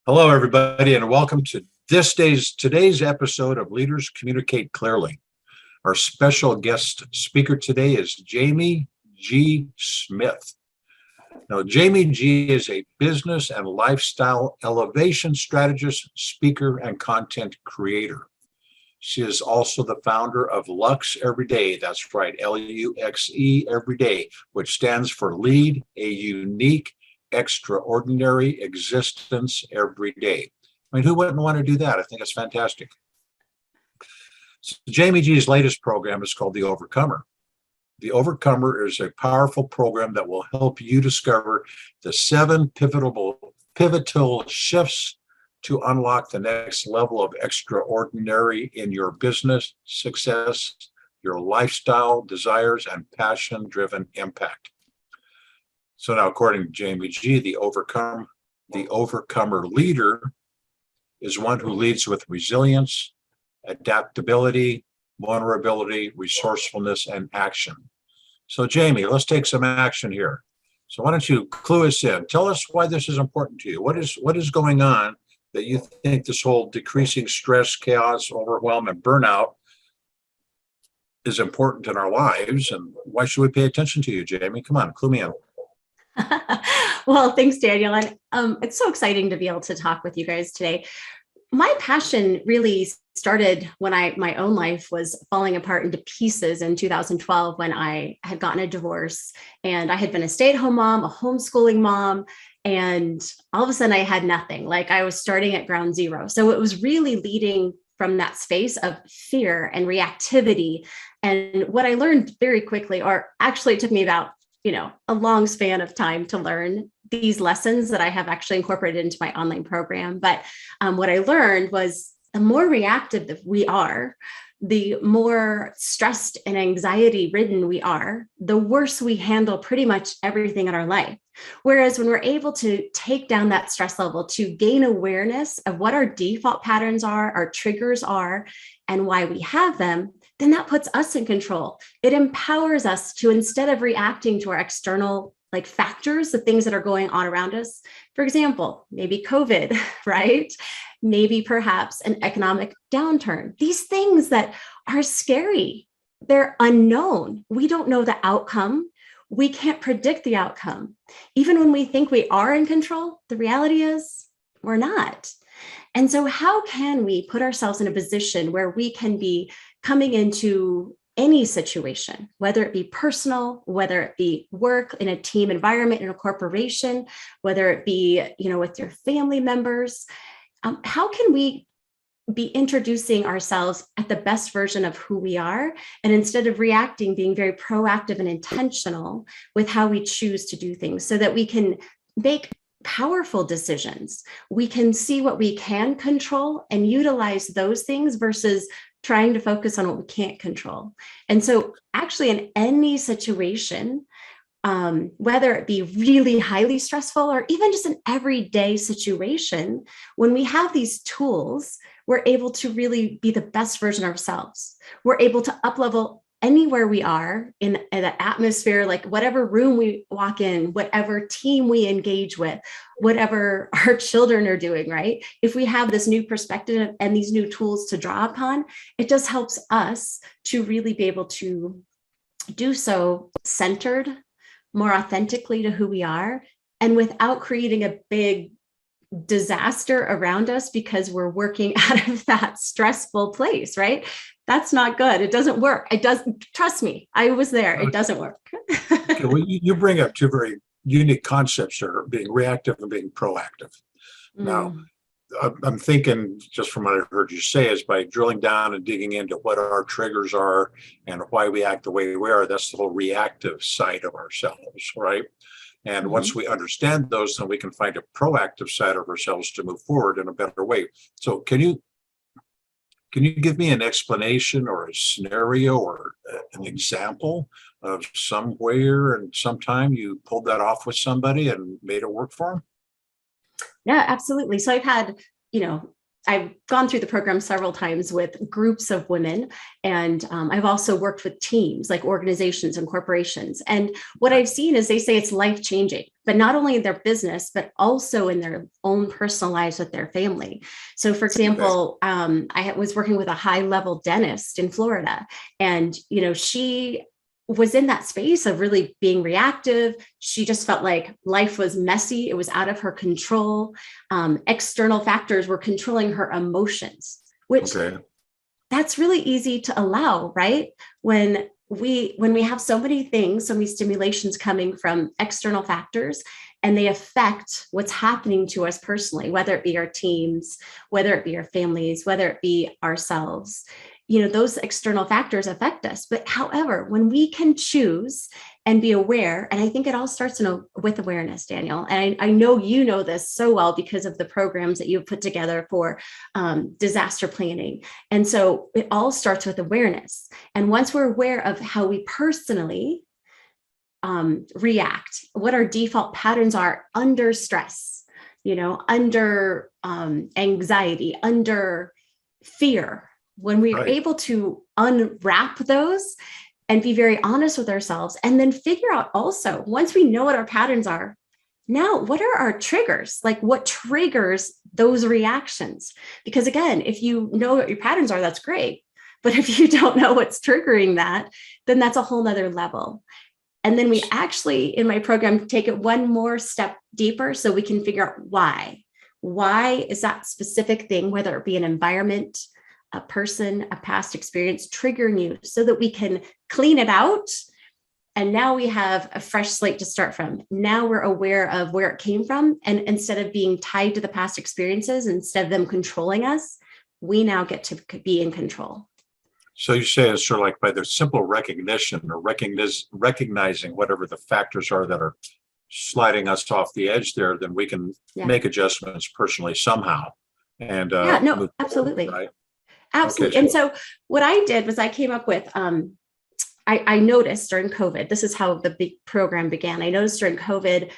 Hello, everybody, and welcome to today's episode of Leaders Communicate Clearly. Our special guest speaker today is Jamie G. Smith. Now, Jamie G. is a business and lifestyle elevation strategist, speaker, and content creator. She is also the founder of Luxe Everyday. That's right, Luxe Everyday, which stands for Lead a Unique Extraordinary Existence Every Day. I mean, who wouldn't want to do that? I think it's fantastic. So Jamie G's latest program is called The Overcomer. The Overcomer is a powerful program that will help you discover the 7 pivotal shifts to unlock the next level of extraordinary in your business success, your lifestyle, desires, and passion-driven impact. So now, according to Jamie G, the overcomer leader is one who leads with resilience, adaptability, vulnerability, resourcefulness, and action. So Jamie, let's take some action here. So why don't you clue us in? Tell us why this is important to you. What is going on that you think this whole decreasing stress, chaos, overwhelm, and burnout is important in our lives, and why should we pay attention to you, Jamie? Come on, clue me in. Well, thanks, Daniel. And it's so exciting to be able to talk with you guys today. My passion really started when my own life was falling apart into pieces in 2012 when I had gotten a divorce and I had been a stay-at-home mom, a homeschooling mom, and all of a sudden I had nothing. Like I was starting at ground zero. So it was really leading from that space of fear and reactivity. And what I learned very quickly, or actually it took me about a long span of time to learn these lessons that I have actually incorporated into my online program. But what I learned was the more reactive that we are, the more stressed and anxiety ridden we are, the worse we handle pretty much everything in our life. Whereas when we're able to take down that stress level, to gain awareness of what our default patterns are, our triggers are, and why we have them, then that puts us in control. It empowers us to, instead of reacting to our external factors, the things that are going on around us. For example, maybe COVID, right? Maybe perhaps an economic downturn. These things that are scary, they're unknown. We don't know the outcome. We can't predict the outcome. Even when we think we are in control, the reality is we're not. And so how can we put ourselves in a position where we can be coming into any situation, whether it be personal, whether it be work in a team environment, in a corporation, whether it be, with your family members, how can we be introducing ourselves at the best version of who we are? And instead of reacting, being very proactive and intentional with how we choose to do things so that we can make powerful decisions. We can see what we can control and utilize those things versus trying to focus on what we can't control. And so actually in any situation, whether it be really highly stressful or even just an everyday situation, when we have these tools, we're able to really be the best version of ourselves. We're able to up-level anywhere we are in the atmosphere, like whatever room we walk in, whatever team we engage with, whatever our children are doing, right? If we have this new perspective and these new tools to draw upon, it just helps us to really be able to do so centered, more authentically to who we are, and without creating a big disaster around us because we're working out of that stressful place, right? That's not good. It doesn't work. It doesn't, trust me, I was there. It doesn't work. Okay, well, you bring up 2 very unique concepts here, being reactive and being proactive. Now, I'm thinking, just from what I heard you say, is by drilling down and digging into what our triggers are and why we act the way we are, that's the whole reactive side of ourselves, right? And once we understand those, then we can find a proactive side of ourselves to move forward in a better way. So can you give me an explanation or a scenario or an example of somewhere and sometime you pulled that off with somebody and made it work for them? Yeah, absolutely. So I've had, I've gone through the program several times with groups of women, and I've also worked with teams like organizations and corporations. And what I've seen is they say it's life-changing, but not only in their business, but also in their own personal lives with their family. So for example, I was working with a high-level dentist in Florida, and she was in that space of really being reactive. She just felt like life was messy. It was out of her control. External factors were controlling her emotions, which that's really easy to allow, right? When we have so many things, so many stimulations coming from external factors, and they affect what's happening to us personally, whether it be our teams, whether it be our families, whether it be ourselves. Those external factors affect us. But however, when we can choose and be aware, and I think it all starts with awareness, Daniel. And I know you know this so well because of the programs that you've put together for disaster planning. And so it all starts with awareness. And once we're aware of how we personally react, what our default patterns are under stress, under anxiety, under fear, when we are able to unwrap those and be very honest with ourselves, and then figure out also, once we know what our patterns are, now what are our triggers? Like what triggers those reactions? Because again, if you know what your patterns are, that's great. But if you don't know what's triggering that, then that's a whole nother level. And then we actually, in my program, take it one more step deeper so we can figure out why. Why is that specific thing, whether it be an environment, a person, a past experience, triggering you, so that we can clean it out. And now we have a fresh slate to start from. Now we're aware of where it came from. And instead of being tied to the past experiences, instead of them controlling us, we now get to be in control. So you say it's sort of like by the simple recognition or recognizing whatever the factors are that are sliding us off the edge there, then we can make adjustments personally somehow. And absolutely. Right? Absolutely. And so what I did was I came up with, I noticed during COVID, this is how the big program began. I noticed during COVID,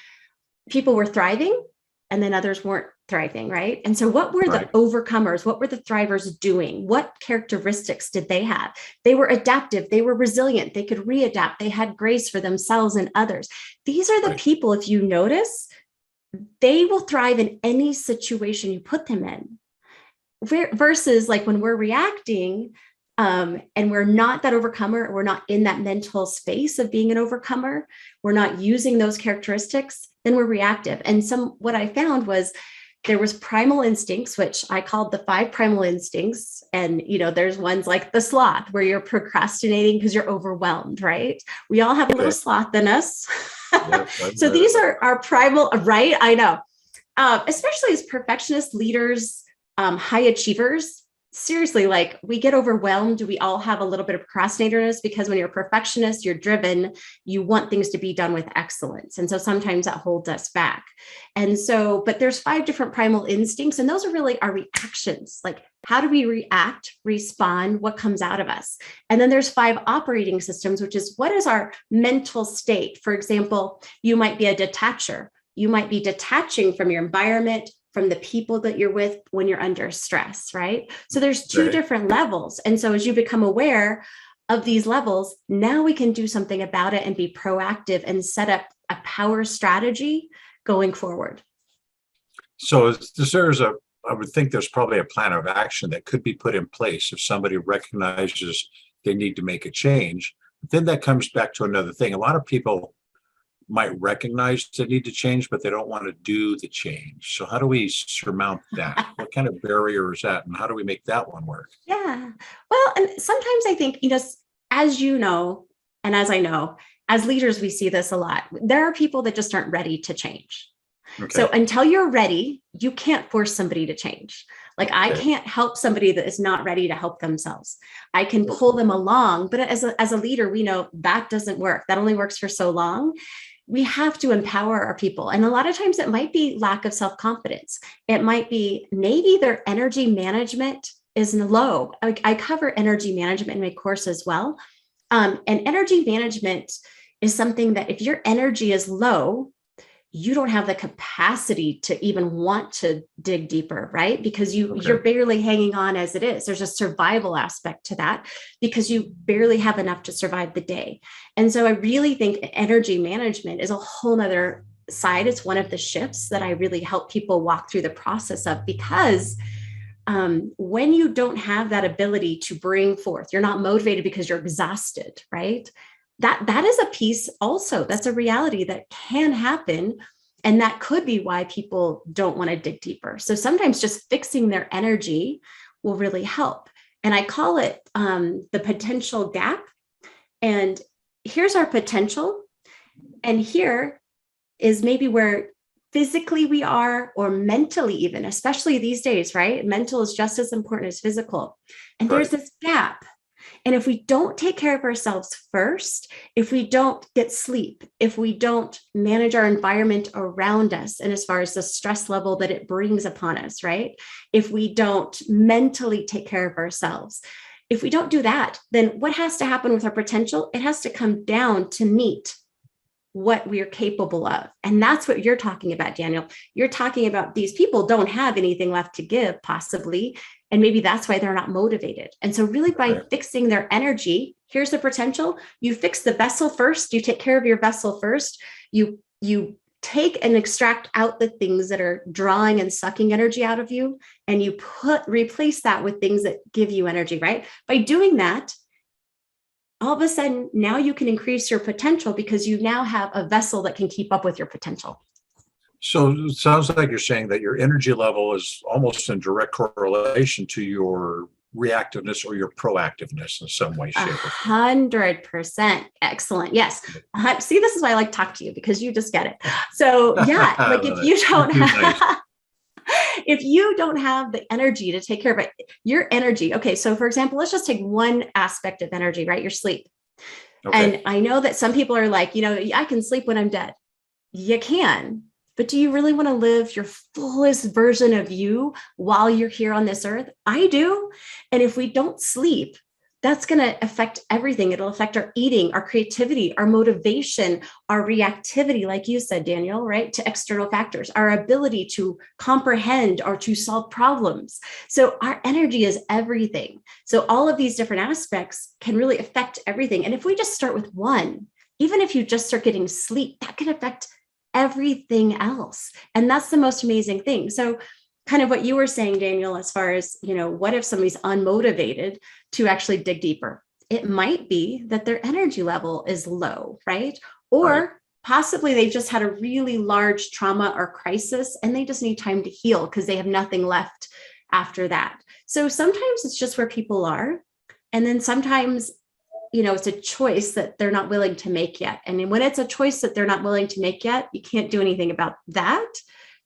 people were thriving and then others weren't thriving, right? And so what were the overcomers? What were the thrivers doing? What characteristics did they have? They were adaptive. They were resilient. They could readapt. They had grace for themselves and others. These are the people, if you notice, they will thrive in any situation you put them in. Versus like when we're reacting and we're not that overcomer, we're not in that mental space of being an overcomer, we're not using those characteristics, then we're reactive. And what I found was there was primal instincts, which I called the 5 primal instincts. And, there's ones like the sloth, where you're procrastinating because you're overwhelmed, right? We all have a little sloth in us. So these are our primal, right? I know, especially as perfectionist leaders, high achievers, seriously, like we get overwhelmed. We all have a little bit of procrastinators because when you're a perfectionist, you're driven, you want things to be done with excellence. And so sometimes that holds us back. And so, but there's 5 different primal instincts, and those are really our reactions. Like, how do we react, respond, what comes out of us? And then there's 5 operating systems, which is what is our mental state? For example, you might be a detacher. You might be detaching from your environment, from the people that you're with when you're under stress, right? So there's 2 different levels. And so as you become aware of these levels, now we can do something about it and be proactive and set up a power strategy going forward. So I would think there's probably a plan of action that could be put in place if somebody recognizes they need to make a change. But then that comes back to another thing. A lot of people might recognize they need to change, but they don't want to do the change. So how do we surmount that? What kind of barrier is that? And how do we make that one work? Yeah. Well, and sometimes I think, as you know, and as I know, as leaders, we see this a lot. There are people that just aren't ready to change. So until you're ready, you can't force somebody to change. Like I can't help somebody that is not ready to help themselves. I can pull them along, but as a leader, we know that doesn't work. That only works for so long. We have to empower our people. And a lot of times it might be lack of self-confidence. It might be maybe their energy management is low. I cover energy management in my course as well. And energy management is something that if your energy is low, you don't have the capacity to even want to dig deeper, right? Because you're barely hanging on as it is. There's a survival aspect to that because you barely have enough to survive the day. And so I really think energy management is a whole nother side. It's one of the shifts that I really help people walk through the process of, because when you don't have that ability to bring forth, you're not motivated because you're exhausted, right? That is a piece also. That's a reality that can happen. And that could be why people don't want to dig deeper. So sometimes just fixing their energy will really help. And I call it the potential gap. And here's our potential. And here is maybe where physically we are, or mentally even, especially these days, right? Mental is just as important as physical. And there's this gap. And if we don't take care of ourselves first, if we don't get sleep, if we don't manage our environment around us, and as far as the stress level that it brings upon us, right? If we don't mentally take care of ourselves, if we don't do that, then what has to happen with our potential? It has to come down to meet what we're capable of. And that's what you're talking about, Daniel. You're talking about these people don't have anything left to give, possibly. And maybe that's why they're not motivated. And so really by fixing their energy, here's the potential. You fix the vessel first. You take care of your vessel first. You take and extract out the things that are drawing and sucking energy out of you. And you replace that with things that give you energy, right? By doing that, all of a sudden, now you can increase your potential because you now have a vessel that can keep up with your potential. So it sounds like you're saying that your energy level is almost in direct correlation to your reactiveness or your proactiveness in some way, shape, or form. 100%. Excellent. Yes. See, this is why I like to talk to you, because you just get it. So yeah, like if you don't have, if you don't have the energy to take care of it, your energy. Okay. So for example, let's just take one aspect of energy, right? Your sleep. Okay. And I know that some people are like, I can sleep when I'm dead. You can, but do you really want to live your fullest version of you while you're here on this earth? I do. And if we don't sleep, that's going to affect everything. It'll affect our eating, our creativity, our motivation, our reactivity, like you said, Daniel, right? To external factors, our ability to comprehend or to solve problems. So our energy is everything. So all of these different aspects can really affect everything. And if we just start with one, even if you just start getting sleep, that can affect everything else. And that's the most amazing thing. So kind of what you were saying, Daniel, as far as, what if somebody's unmotivated to actually dig deeper? It might be that their energy level is low, right? Or possibly they've just had a really large trauma or crisis and they just need time to heal because they have nothing left after that. So sometimes it's just where people are. And then sometimes, it's a choice that they're not willing to make yet. And when it's a choice that they're not willing to make yet, you can't do anything about that.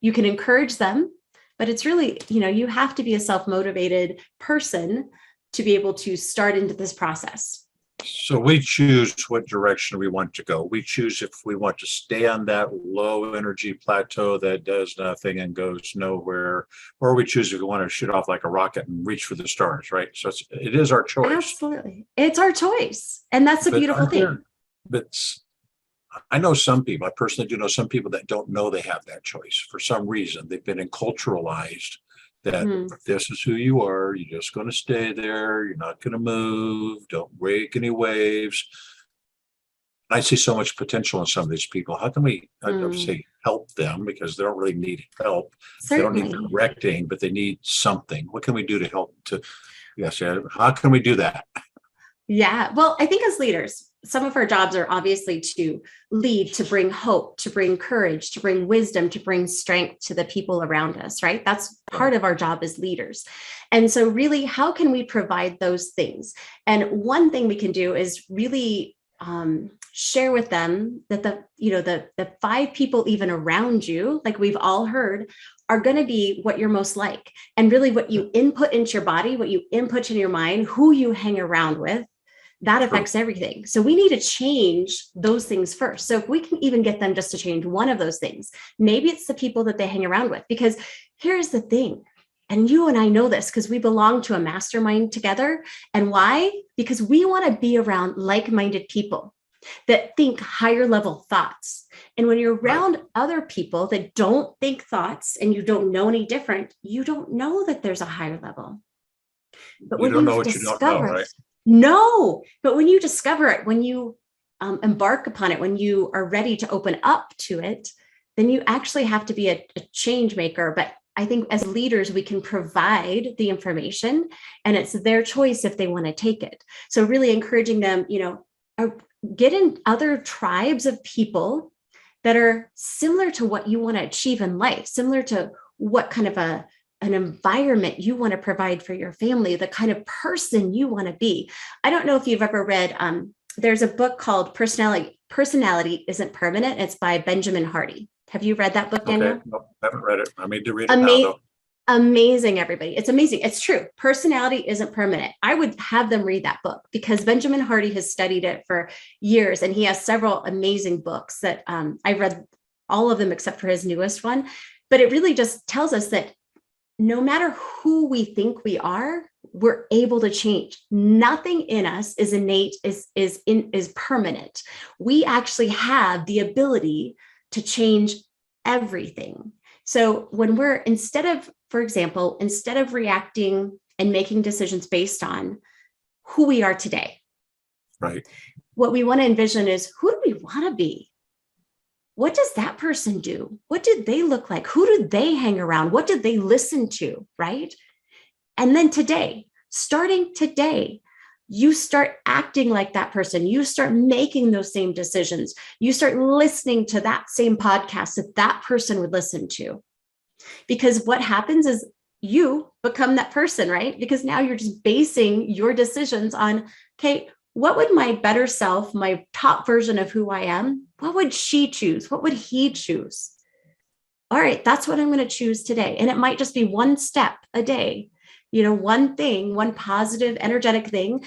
You can encourage them. But it's really, you have to be a self-motivated person to be able to start into this process. So we choose what direction we want to go. We choose if we want to stay on that low energy plateau that does nothing and goes nowhere, or we choose if we want to shoot off like a rocket and reach for the stars, right? So it is our choice. Absolutely. It's our choice. And that's a beautiful thing. But I know some people, I personally do know some people that don't know they have that choice for some reason. They've been enculturalized that this is who you are. You're just going to stay there. You're not going to move. Don't wake any waves. I see so much potential in some of these people. How can we, I would say, help them, because they don't really need help. Certainly. They don't need correcting, but they need something. What can we do to help how can we do that? Yeah. Well, I think as leaders, some of our jobs are obviously to lead, to bring hope, to bring courage, to bring wisdom, to bring strength to the people around us, right? That's part of our job as leaders. And so really, how can we provide those things? And one thing we can do is really share with them that the 5 people even around you, like we've all heard, are going to be what you're most like. And really what you input into your body, what you input into your mind, who you hang around with, that affects everything. So we need to change those things first. So if we can even get them just to change one of those things, maybe it's the people that they hang around with. Because here's the thing, and you and I know this because we belong to a mastermind together. And why? Because we want to be around like-minded people. that think higher level thoughts. And when you're Right. around other people that don't think thoughts and you don't know any different, you don't know that there's a higher level. But You when don't you know what you don't know, discover right? it, no, but when you discover it, when you embark upon it, when you are ready to open up to it, then you actually have to be a change maker. But I think as leaders, we can provide the information and it's their choice if they want to take it. So really encouraging them, get in other tribes of people that are similar to what you want to achieve in life, similar to what kind of an environment you want to provide for your family, the kind of person you want to be. I don't know if you've ever read, there's a book called Personality Isn't Permanent. It's by Benjamin Hardy. Have you read that book, Okay. Daniel? Nope, haven't read it. I need to read it now, though. Amazing, everybody. It's amazing. It's true. Personality isn't permanent. I would have them read that book because Benjamin Hardy has studied it for years and he has several amazing books that I've read all of them except for his newest one. But it really just tells us that no matter who we think we are, we're able to change. Nothing in us is innate, is permanent. We actually have the ability to change everything. So when for example, instead of reacting and making decisions based on who we are today, Right. what we want to envision is who do we want to be? What does that person do? What do they look like? Who do they hang around? What did they listen to? Right. And then starting today, you start acting like that person. You start making those same decisions. You start listening to that same podcast that person would listen to. Because what happens is you become that person, right? Because now you're just basing your decisions on, okay, what would my better self, my top version of who I am, what would she choose? What would he choose? All right, that's what I'm going to choose today. And it might just be one step a day, one thing, one positive, energetic thing,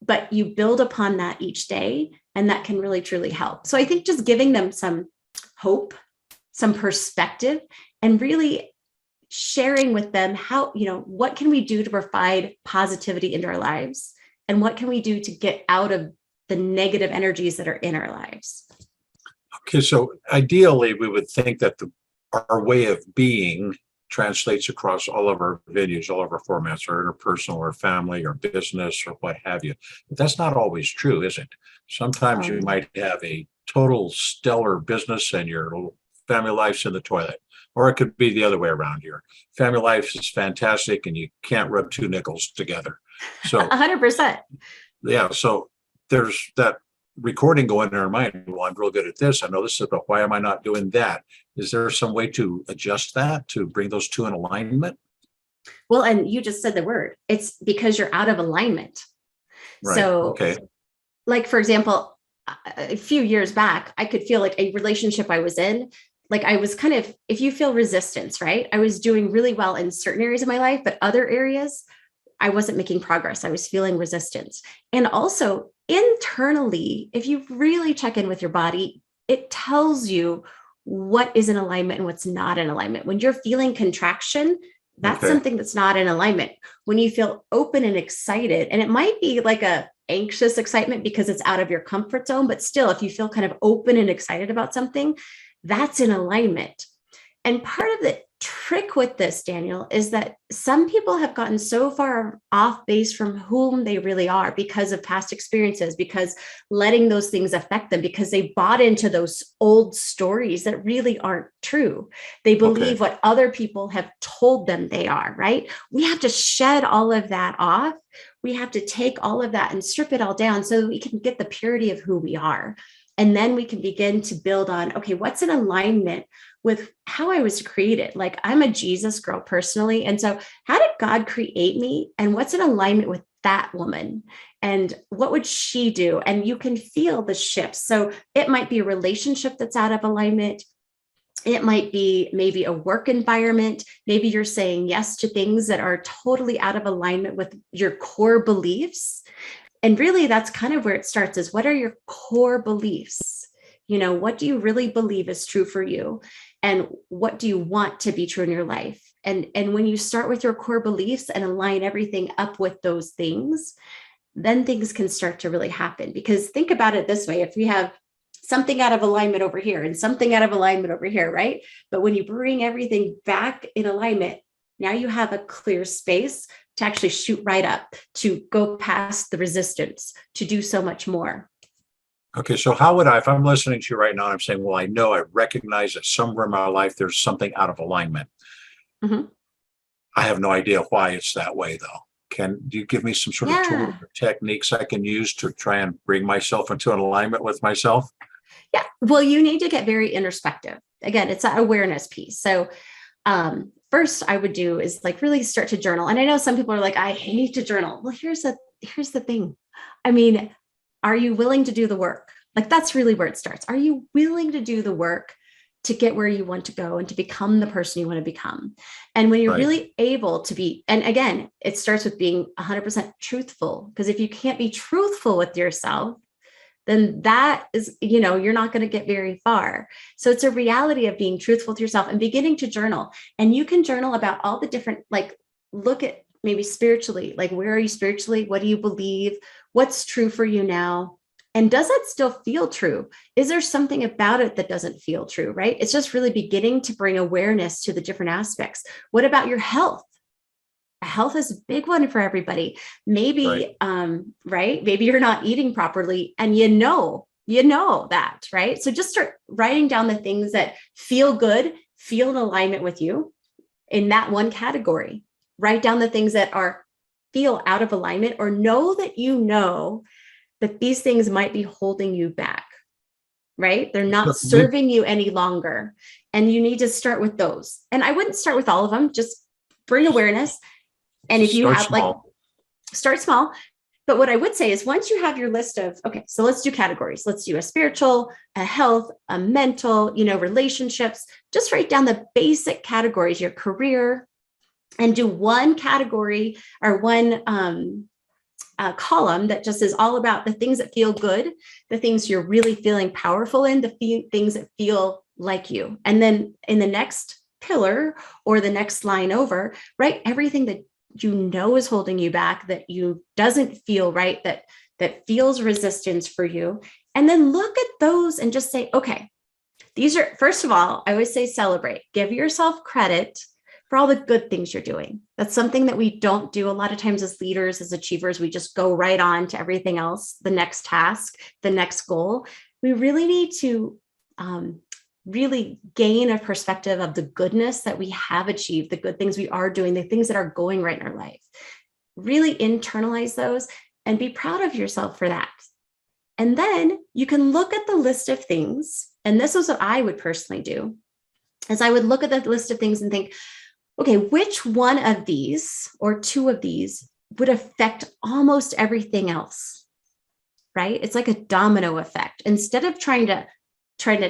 but you build upon that each day. And that can really, truly help. So I think just giving them some hope, some perspective, and really sharing with them how, what can we do to provide positivity into our lives? And what can we do to get out of the negative energies that are in our lives? Okay, so ideally, we would think that our way of being translates across all of our venues, all of our formats, our interpersonal, or family, or business, or what have you. But that's not always true, is it? Sometimes you might have a total stellar business and your family life's in the toilet. Or it could be the other way around. Your family life is fantastic and you can't rub two nickels together. So 100%. Yeah, so there's that recording going in our mind. Well, I'm real good at this. I know this, but why am I not doing that? Is there some way to adjust that to bring those two in alignment? Well, and you just said the word. It's because you're out of alignment. Right. So, okay. Like, for example, a few years back, I could feel like a relationship I was in, like I was kind of, if you feel resistance, right? I was doing really well in certain areas of my life, but other areas, I wasn't making progress. I was feeling resistance. And also internally, if you really check in with your body, it tells you what is in alignment and what's not in alignment. When you're feeling contraction, that's something that's not in alignment. When you feel open and excited, and it might be like a anxious excitement because it's out of your comfort zone, but still, if you feel kind of open and excited about something, that's in alignment. And part of the trick with this, Daniel, is that some people have gotten so far off base from whom they really are because of past experiences, because letting those things affect them, because they bought into those old stories that really aren't true. They believe what other people have told them they are, right? We have to shed all of that off. We have to take all of that and strip it all down so that we can get the purity of who we are. And then we can begin to build on, okay, what's in alignment with how I was created? Like, I'm a Jesus girl personally. And so how did God create me? And what's in alignment with that woman? And what would she do? And you can feel the shifts. So it might be a relationship that's out of alignment. It might be maybe a work environment. Maybe you're saying yes to things that are totally out of alignment with your core beliefs. And really, that's kind of where it starts, is what are your core beliefs? What do you really believe is true for you? And what do you want to be true in your life? And when you start with your core beliefs and align everything up with those things, then things can start to really happen. Because think about it this way: if we have something out of alignment over here and something out of alignment over here, right? But when you bring everything back in alignment, now you have a clear space to actually shoot right up, to go past the resistance, to do so much more. Okay, so how would I, if I'm listening to you right now, and I'm saying, well, I recognize that somewhere in my life there's something out of alignment. Mm-hmm. I have no idea why it's that way, though. Do you give me some sort of tools or techniques I can use to try and bring myself into an alignment with myself? Yeah. Well, you need to get very introspective. Again, it's that awareness piece. So first I would do is like really start to journal. And I know some people are like, I hate to journal. Well, here's the thing. I mean, are you willing to do the work? Like, that's really where it starts. Are you willing to do the work to get where you want to go and to become the person you want to become? And when you're really able to be, and again, it starts with being 100% truthful, because if you can't be truthful with yourself, then that is, you're not going to get very far. So it's a reality of being truthful to yourself and beginning to journal. And you can journal about all the different, like, look at maybe spiritually, like, where are you spiritually? What do you believe? What's true for you now? And does that still feel true? Is there something about it that doesn't feel true, right? It's just really beginning to bring awareness to the different aspects. What about your health? Health is a big one for everybody. Maybe, right? Maybe you're not eating properly and you know that, right? So just start writing down the things that feel good, feel in alignment with you in that one category. Write down the things that feel out of alignment, or know that these things might be holding you back, right? They're not serving you any longer. And you need to start with those. And I wouldn't start with all of them, just bring awareness. And if you have start small. But what I would say is, once you have your list of, okay, so let's do categories. Let's do a spiritual, a health, a mental, relationships. Just write down the basic categories, your career, and do one category or one column that just is all about the things that feel good, the things you're really feeling powerful in, the things that feel like you. And then in the next pillar or the next line over, write everything that is holding you back, that doesn't feel right, that feels resistance for you. And then look at those and just say, okay, these are, first of all, I always say celebrate, give yourself credit for all the good things you're doing. That's something that we don't do a lot of times as leaders, as achievers. We just go right on to everything else, the next task, the next goal. We really need to really gain a perspective of the goodness that we have achieved, the good things we are doing, the things that are going right in our life. Really internalize those and be proud of yourself for that. And then you can look at the list of things. And this is what I would personally do, is I would look at the list of things and think, okay, which one of these or two of these would affect almost everything else, right? It's like a domino effect. Instead of trying to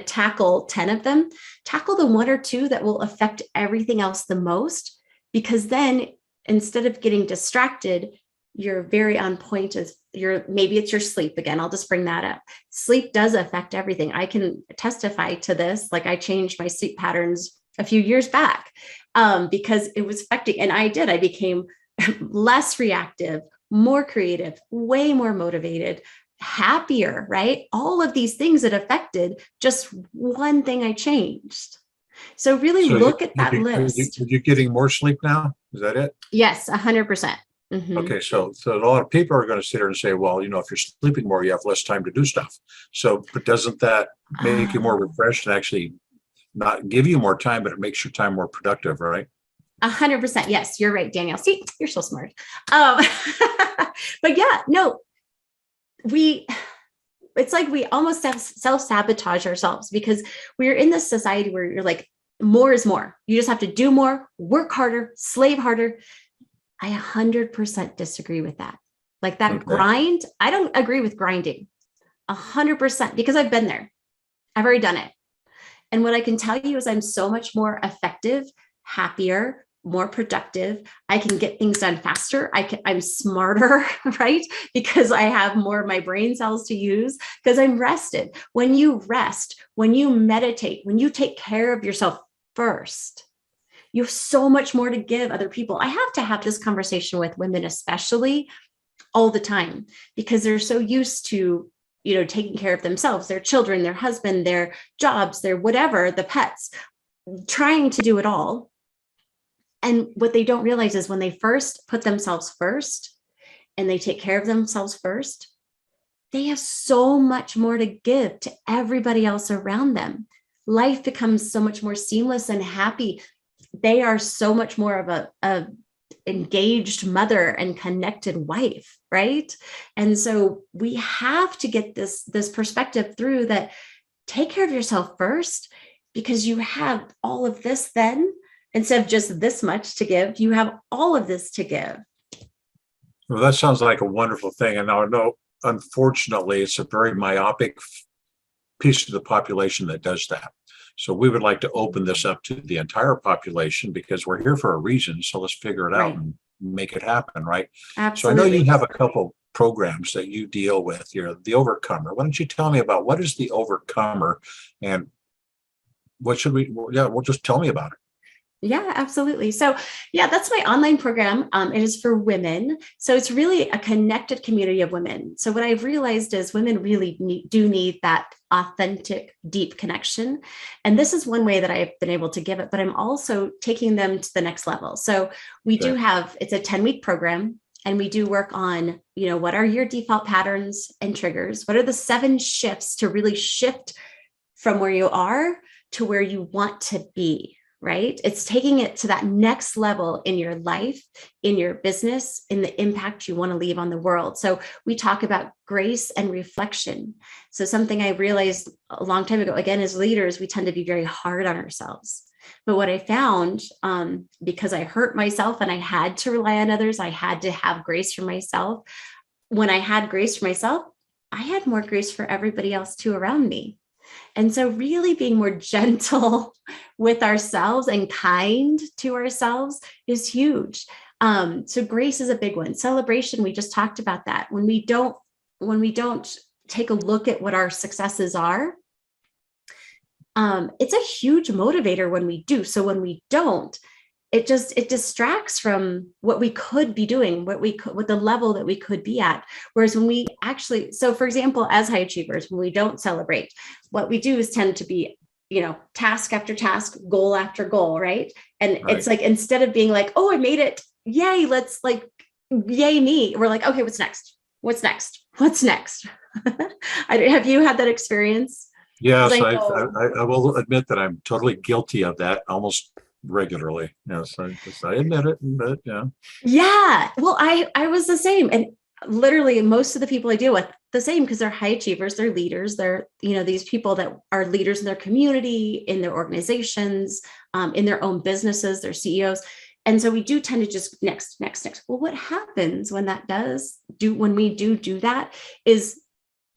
tackle 10 of them, tackle the one or two that will affect everything else the most, because then instead of getting distracted, you're very on point as maybe it's your sleep. Again, I'll just bring that up. Sleep does affect everything. I can testify to this. Like, I changed my sleep patterns a few years back because it was affecting, and I became less reactive, more creative, way more motivated, happier, right? All of these things that affected just one thing I changed. So really look at that list. Are you getting more sleep now? Is that it? Yes, 100%. Mm-hmm. Okay, so a lot of people are going to sit there and say, well, if you're sleeping more, you have less time to do stuff. So, but doesn't that make you more refreshed and actually not give you more time, but it makes your time more productive, right? 100%. Yes, you're right, Danielle. See, you're so smart. But yeah, no, it's like we almost self-sabotage ourselves, because we're in this society where you're like, more is more. You just have to do more, work harder, slave harder. I 100% disagree with that. Like that grind, I don't agree with grinding 100%, because I've been there. I've already done it. And what I can tell you is I'm so much more effective, happier, more productive. I can get things done faster. I'm smarter, right? Because I have more of my brain cells to use, because I'm rested. When you rest, when you meditate, when you take care of yourself first, you have so much more to give other people. I have to have this conversation with women, especially, all the time because they're so used to, taking care of themselves, their children, their husband, their jobs, their whatever, the pets, trying to do it all. And what they don't realize is when they first put themselves first and they take care of themselves first, they have so much more to give to everybody else around them. Life becomes so much more seamless and happy. They are so much more of a engaged mother and connected wife, right? And so we have to get this perspective through that. Take care of yourself first, because you have all of this then. Instead of just this much to give, you have all of this to give. Well, that sounds like a wonderful thing. And I know, unfortunately, it's a very myopic piece of the population that does that. So we would like to open this up to the entire population because we're here for a reason. So let's figure it out and make it happen, right? Absolutely. So I know you have a couple programs that you deal with. You're the Overcomer. Why don't you tell me about what is the Overcomer and what should we? Well, just tell me about it. Yeah, absolutely. So that's my online program. It is for women. So it's really a connected community of women. So what I've realized is women really do need that authentic, deep connection. And this is one way that I've been able to give it, but I'm also taking them to the next level. So we do have, it's a 10-week program. And we do work on, what are your default patterns and triggers? What are the 7 shifts to really shift from where you are to where you want to be? Right? It's taking it to that next level in your life, in your business, in the impact you want to leave on the world. So we talk about grace and reflection. So something I realized a long time ago, again, as leaders, we tend to be very hard on ourselves. But what I found, because I hurt myself and I had to rely on others, I had to have grace for myself. When I had grace for myself, I had more grace for everybody else too around me. And so really being more gentle with ourselves and kind to ourselves is huge. So grace is a big one. Celebration, we just talked about that. When we don't take a look at what our successes are, it's a huge motivator when we do. So when we don't, it distracts from what we could be doing, what the level that we could be at. Whereas when we actually, so for example, as high achievers, when we don't celebrate, what we do is tend to be, task after task, goal after goal, right? And it's like, instead of being like, oh, I made it, yay, let's yay me. We're like, okay, what's next? What's next? Have you had that experience? Yes, I will admit that I'm totally guilty of that almost regularly. Yes, I admit it, but yeah. Yeah. Well, I was the same. And literally most of the people I deal with the same, because they're high achievers, they're leaders, they're, these people that are leaders in their community, in their organizations, in their own businesses, they're CEOs. And so we do tend to just next. Well, what happens when when we do that is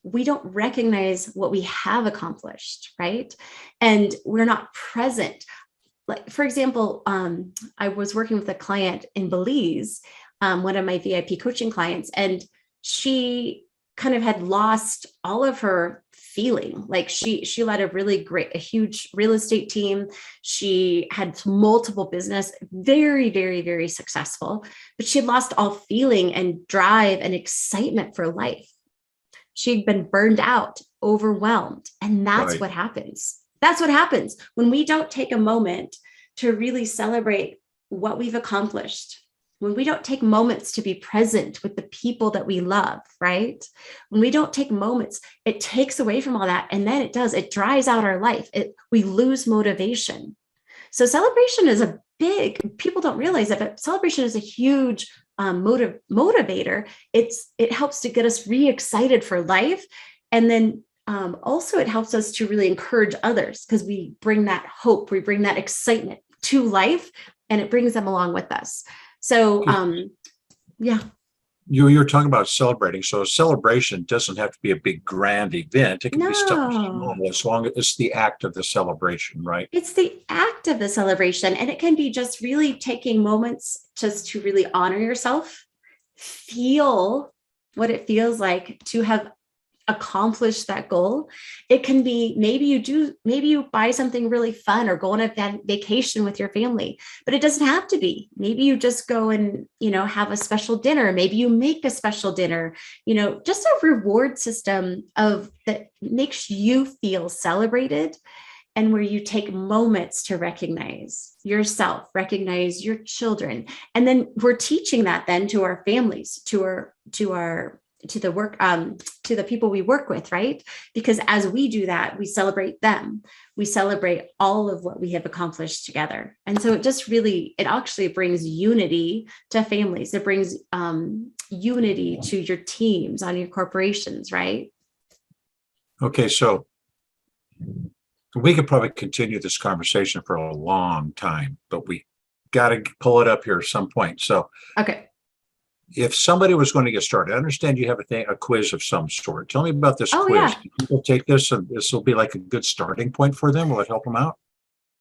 we don't recognize what we have accomplished, right? And we're not present. Like, for example, I was working with a client in Belize, one of my VIP coaching clients, and she kind of had lost all of her feeling. Like she led a huge real estate team. She had multiple business, very, very, very successful, but she had lost all feeling and drive and excitement for life. She'd been burned out, overwhelmed, and that's what happens. That's what happens when we don't take a moment to really celebrate what we've accomplished, when we don't take moments to be present with the people that we love, right? When we don't take moments, it takes away from all that. And then it dries out our life. We lose motivation. So celebration is people don't realize it, but celebration is a huge motivator. It helps to get us re-excited for life. And then also, it helps us to really encourage others because we bring that hope, we bring that excitement to life, and it brings them along with us. So, You're talking about celebrating. So a celebration doesn't have to be a big grand event. It can be something small as long as it's the act of the celebration, right? It's the act of the celebration. And it can be just really taking moments just to really honor yourself, feel what it feels like to have accomplish that goal. It can be maybe you buy something really fun or go on a vacation with your family, but it doesn't have to be. Maybe you just go and, have a special dinner. Maybe you make a special dinner, just a reward system that makes you feel celebrated, and where you take moments to recognize yourself, recognize your children. And then we're teaching that then to our families, to the people we work with, right? Because as we do that, we celebrate them. We celebrate all of what we have accomplished together. And so it actually brings unity to families. It brings unity to your teams on your corporations, right? Okay, so we could probably continue this conversation for a long time, but we got to pull it up here at some point. So, okay. If somebody was going to get started, I understand you have a quiz of some sort. Tell me about this quiz. Yeah. Can people take this and this will be like a good starting point for them? Will it help them out?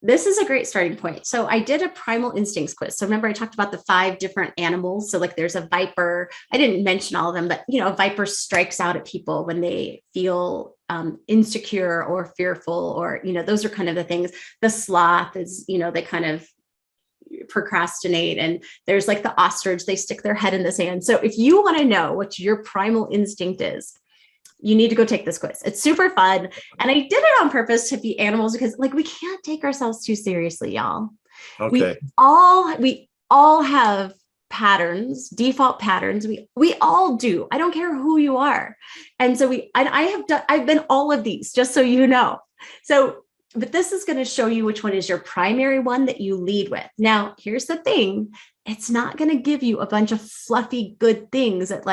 This is a great starting point. So I did a primal instincts quiz. So remember I talked about the 5 different animals. So like there's a viper. I didn't mention all of them, but a viper strikes out at people when they feel insecure or fearful, or, those are kind of the things. The sloth is, they kind of procrastinate, and there's like the ostrich, they stick their head in the sand. So if you want to know what your primal instinct is, you need to go take this quiz. It's super fun. And I did it on purpose to be animals because we can't take ourselves too seriously, y'all. Okay. We all have patterns, default patterns. We all do. I don't care who you are. And so I've been all of these, just so you know. But this is going to show you which one is your primary one that you lead with. Now, here's the thing. It's not going to give you a bunch of fluffy good things that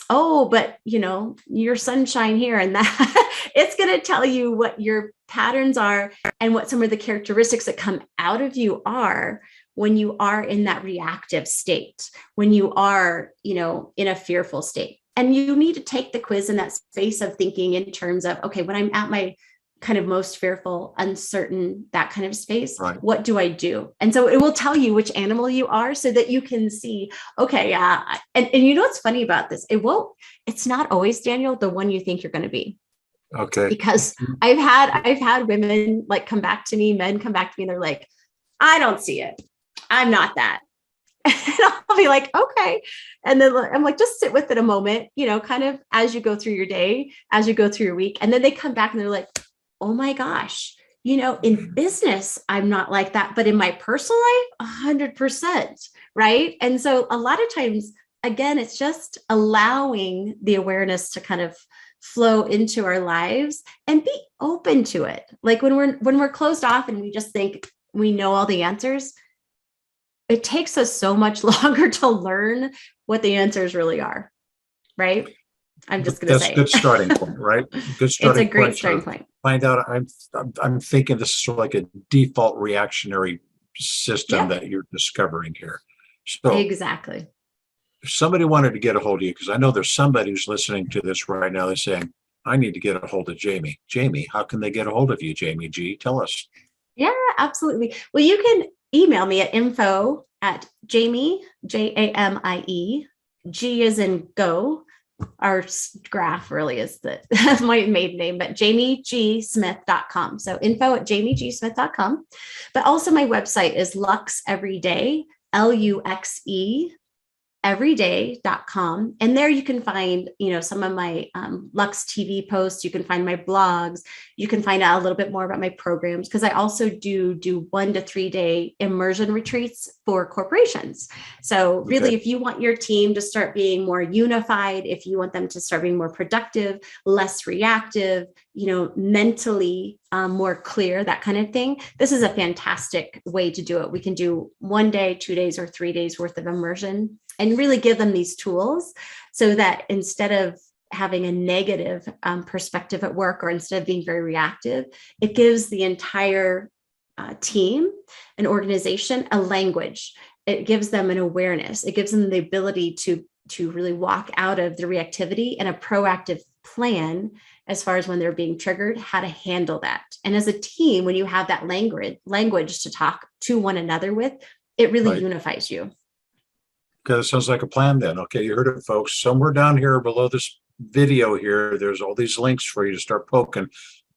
but your sunshine here and that. It's going to tell you what your patterns are and what some of the characteristics that come out of you are when you are in that reactive state, when you are, in a fearful state. And you need to take the quiz in that space of thinking in terms of, okay, when I'm at my kind of most fearful, uncertain, that kind of space, right, what do I do? And so it will tell you which animal you are so that you can see, okay, and what's funny about this? It's not always, Daniel, the one you think you're going to be. Okay. Because I've had women come back to me, men come back to me, and they're like, I don't see it. I'm not that. And I'll be like, okay. And then I'm like, just sit with it a moment, kind of as you go through your day, as you go through your week. And then they come back and they're like, oh my gosh, in business, I'm not like that, but in my personal life, 100%. Right. And so a lot of times, again, it's just allowing the awareness to kind of flow into our lives and be open to it. Like when we're closed off and we just think we know all the answers, it takes us so much longer to learn what the answers really are. Right. I'm just going to say that's a good starting point, right? Good starting It's a great point starting point. Find out. I'm thinking this is sort of like a default reactionary system that you're discovering here. So exactly. If somebody wanted to get a hold of you, because I know there's somebody who's listening to this right now, they're saying, I need to get a hold of Jamie. Jamie, how can they get a hold of you, Jamie G? Tell us. Yeah, absolutely. Well, you can email me at info@Jamie, Jamie, G as in go. Our graph really is my maiden name, but jamiegsmith.com. So info@jamiegsmith.com. But also my website is Luxe Everyday, Luxe everyday.com. And there you can find, some of my Luxe TV posts. You can find my blogs. You can find out a little bit more about my programs, because I also do 1 to 3 day immersion retreats for corporations. So really, if you want your team to start being more unified, if you want them to start being more productive, less reactive, mentally more clear, that kind of thing, this is a fantastic way to do it. We can do 1 day, 2 days, or 3 days worth of immersion, and really give them these tools so that instead of having a negative perspective at work, or instead of being very reactive, it gives the entire team, an organization, a language. It gives them an awareness. It gives them the ability to really walk out of the reactivity and a proactive plan as far as when they're being triggered, how to handle that. And as a team, when you have that language to talk to one another with, it really unifies you. Okay, that sounds like a plan then. Okay, you heard it, folks. Somewhere down here below this video here, there's all these links for you to start poking.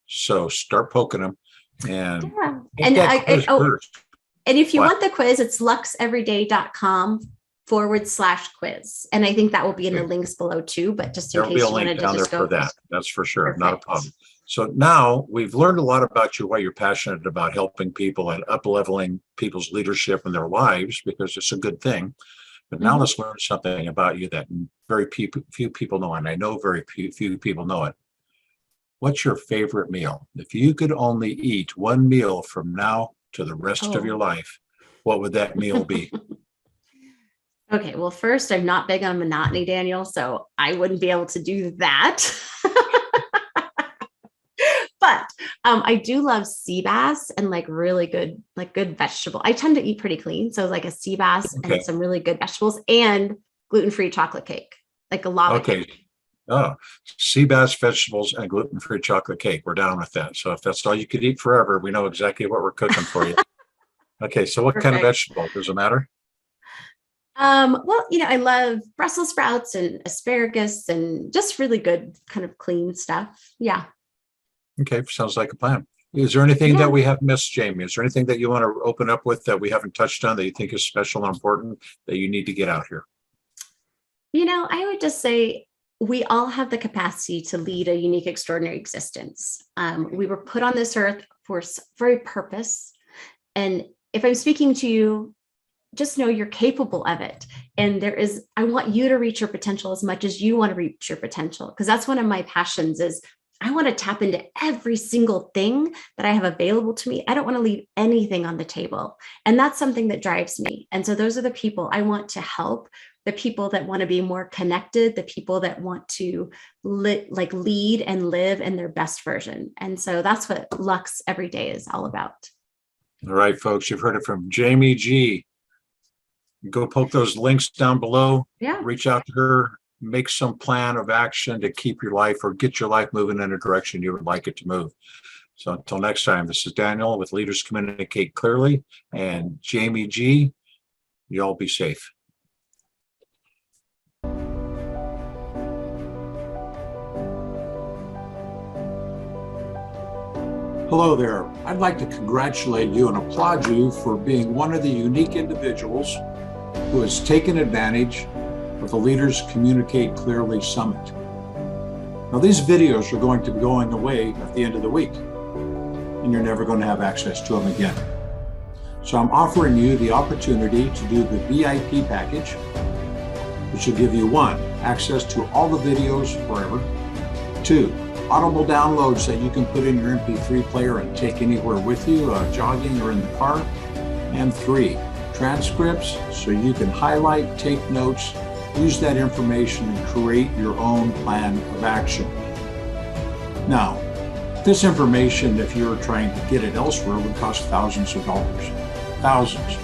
So start poking them and Yeah. take And that quiz first. and if you What? want the quiz, it's luxeveryday.com/quiz. And I think that will be in the links below too, but just in There'll case be a you wanted link to down there just go. for that. That's for sure. Not a Perfect. problem. So now we've learned a lot about you, why you're passionate about helping people and up-leveling people's leadership in their lives, because it's a good thing. But now let's learn something about you that very few people know, and I know very few people know it. What's your favorite meal? If you could only eat one meal from now to the rest of your life, what would that meal be? Okay, well, first, I'm not big on monotony, Daniel, so I wouldn't be able to do that. But I do love sea bass and like really good, like good vegetable. I tend to eat pretty clean. So like a sea bass and some really good vegetables and gluten-free chocolate cake, like a lava cake. Oh, sea bass, vegetables, and gluten-free chocolate cake. We're down with that. So if that's all you could eat forever, we know exactly what we're cooking for you. Okay, so what kind of vegetable? Does it matter? Well, I love Brussels sprouts and asparagus and just really good kind of clean stuff. Yeah. Okay, sounds like a plan. Is there anything that we have missed, Jamie? Is there anything that you want to open up with that we haven't touched on that you think is special and important that you need to get out here? I would just say we all have the capacity to lead a unique, extraordinary existence. We were put on this earth for a purpose. And if I'm speaking to you, just know you're capable of it. And I want you to reach your potential as much as you want to reach your potential, because that's one of my passions is I want to tap into every single thing that I have available to me. I don't want to leave anything on the table. And that's something that drives me. And so those are the people I want to help, the people that want to be more connected, the people that want to lead and live in their best version. And so that's what Luxe Everyday is all about. All right, folks, you've heard it from Jamie G. Go poke those links down below. Yeah. Reach out to her. Make some plan of action to keep your life or get your life moving in a direction you would like it to move. So until next time, this is Daniel with Leaders Communicate Clearly and Jamie G. You all be safe. Hello there. I'd like to congratulate you and applaud you for being one of the unique individuals who has taken advantage of the Leaders Communicate Clearly Summit. Now, these videos are going to be going away at the end of the week, and you're never going to have access to them again. So I'm offering you the opportunity to do the VIP package, which will give you 1, access to all the videos forever, 2, audible downloads that you can put in your MP3 player and take anywhere with you, jogging or in the car, and 3, transcripts so you can highlight, take notes, use that information and create your own plan of action. Now, this information, if you're trying to get it elsewhere, would cost thousands of dollars. Thousands.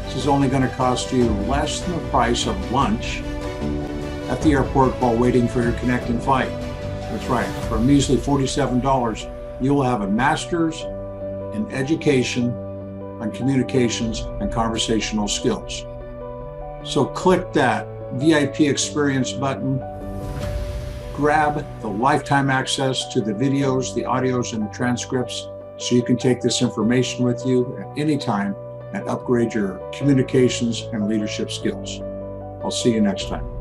This is only going to cost you less than the price of lunch at the airport while waiting for your connecting flight. That's right. For a measly $47, you will have a master's in education on communications and conversational skills. So click that VIP experience button, grab the lifetime access to the videos, the audios, and the transcripts so you can take this information with you at any time and upgrade your communications and leadership skills. I'll see you next time.